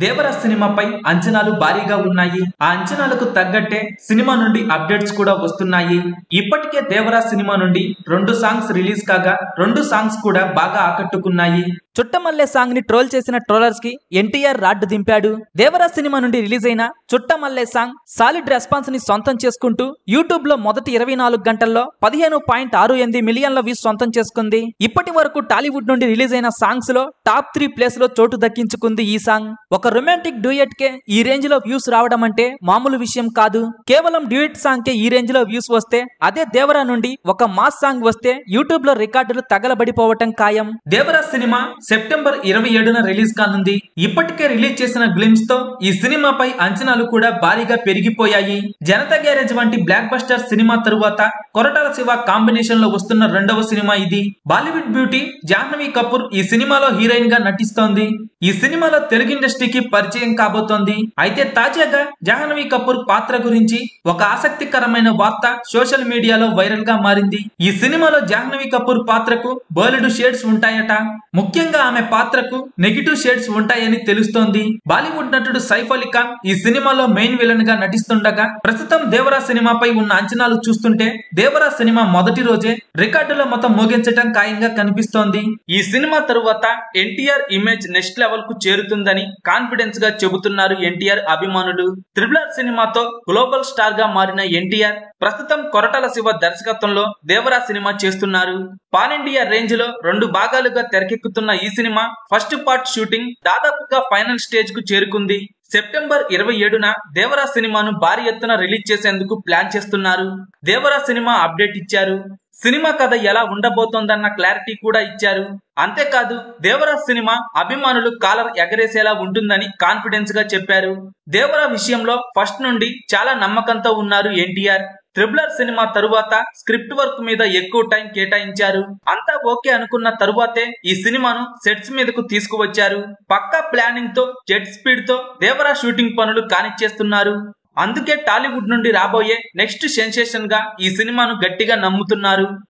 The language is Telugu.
దేవర సినిమాపై అంచనాలు భారీగా ఉన్నాయి. ఆ అంచనాలకు తగ్గట్టే సినిమా నుండి అప్డేట్స్ కూడా వస్తున్నాయి. ఇప్పటికే దేవర సినిమా నుండి 2 సాంగ్స్ రిలీజ్ కాగా 2 సాంగ్స్ కూడా బాగా ఆకట్టుకున్నాయి. చుట్టమల్లె సాంగ్ ని ట్రోల్ చేసిన ట్రోలర్స్ కి ఎన్టీఆర్ రాడ్డు దింపాడు. దేవర సినిమా నుండి రిలీజ్ అయిన చుట్టమల్లె సాంగ్ సాలిడ్ రెస్పాన్స్ ని సొంతం చేసుకుంటూ యూట్యూబ్ లో మొదటి 24 గంటల్లో 15.68 మిలియన్ల వ్యూస్ సొంతం చేసుకుంది. ఇప్పటి వరకు టాలీవుడ్ నుండి రిలీజ్ అయిన సాంగ్స్ లో టాప్ 3 ప్లేస్ లో చోటు దక్కించుకుంది ఈ సాంగ్. ఒక రొమాంటిక్ డ్యూయట్ కే ఈ రేంజ్ లో వ్యూస్ రావడం అంటే మామూలు విషయం కాదు. కేవలం డ్యూయట్ సాంగ్ కే ఈ రేంజ్ లో వ్యూస్ వస్తే, అదే దేవర నుండి ఒక మాస్ సాంగ్ వస్తే యూట్యూబ్ లో రికార్డులు తగలబడిపోవటం ఖాయం. దేవర సినిమా సెప్టెంబర్ 27న రిలీజ్ కానుంది. ఇప్పటికే రిలీజ్ చేసిన గ్లిమ్స్ తో ఈ సినిమాపై అంచనాలు కూడా భారీగా పెరిగిపోయాయి. జనతా గ్యారేజ్ వంటి బ్లాక్ బస్టర్ సినిమా తరువాత కొరటాల శివ కాంబినేషన్ లో వస్తున్న రెండవ సినిమా ఇది. బాలీవుడ్ బ్యూటీ జాహ్నవి కపూర్ ఈ సినిమాలో హీరోయిన్ గా నటిస్తోంది. ఈ సినిమాలో తెలుగు ఇండస్ట్రీకి పరిచయం కాబోతోంది. అయితే తాజాగా జాహ్నవి కపూర్ పాత్ర గురించి ఒక ఆసక్తికరమైన వార్త సోషల్ మీడియాలో వైరల్ గా మారింది. ఈ సినిమాలో జాహ్నవి కపూర్ పాత్రకు బోలెడు షేడ్స్ ఉంటాయట. ముఖ్యంగా ఆమె పాత్రకు నెగిటివ్ షేడ్స్ ఉంటాయని తెలుస్తోంది. బాలీవుడ్ నటుడు సైఫ్ అలీ ఖాన్ ఈ సినిమాలో మెయిన్ విలన్ గా నటిస్తుండగా, ప్రస్తుతం దేవర సినిమాపై ఉన్న అంచనాలు చూస్తుంటే దేవర సినిమా మొదటి రోజే రికార్డుల మొత్తం మోగించటం ఖాయంగా కనిపిస్తోంది. ఈ సినిమా తరువాత ఎన్టీఆర్ ఇమేజ్ నెక్స్ట్ లెవెల్ కు చేరుతుందని కాన్ఫిడెన్స్ గా చెబుతున్నారు ఎన్టీఆర్ అభిమానులు. RRR సినిమాతో గ్లోబల్ స్టార్ గా మారిన ఎన్టీఆర్ ప్రస్తుతం కొరటాల శివ దర్శకత్వంలో దేవర సినిమా చేస్తున్నారు. పాన్ ఇండియా రేంజ్ లో 2 భాగాలుగా తెరకెక్కుతున్న ఈ సినిమా ఫస్ట్ పార్ట్ షూటింగ్ దాదాపుగా ఫైనల్ స్టేజ్ కు చేరుకుంది. సెప్టెంబర్ 27న దేవర సినిమాను భారీ ఎత్తున రిలీజ్ చేసేందుకు ప్లాన్ చేస్తున్నారు. దేవర సినిమా అప్డేట్ ఇచ్చారు. సినిమా కథ ఎలా ఉండబోతోందన్న క్లారిటీ కూడా ఇచ్చారు. అంతేకాదు దేవర సినిమా అభిమానులు కాలర్ ఎగరేసేలా ఉంటుందని కాన్ఫిడెన్స్ గా చెప్పారు. దేవర విషయంలో ఫస్ట్ నుండి చాలా నమ్మకంతో ఉన్నారు ఎన్టీఆర్. RRR సినిమా తరువాత స్క్రిప్ట్ వర్క్ మీద ఎక్కువ టైం కేటాయించారు. అంతా ఓకే అనుకున్న తరువాతే ఈ సినిమాను సెట్స్ మీదకు తీసుకువచ్చారు. పక్కా ప్లానింగ్ తో జెట్ స్పీడ్ తో దేవర షూటింగ్ పనులు కానిచ్చేస్తున్నారు. అందుకే టాలీవుడ్ నుండి రాబోయే నెక్స్ట్ సెన్సేషన్ గా ఈ సినిమాను గట్టిగా నమ్ముతున్నారు.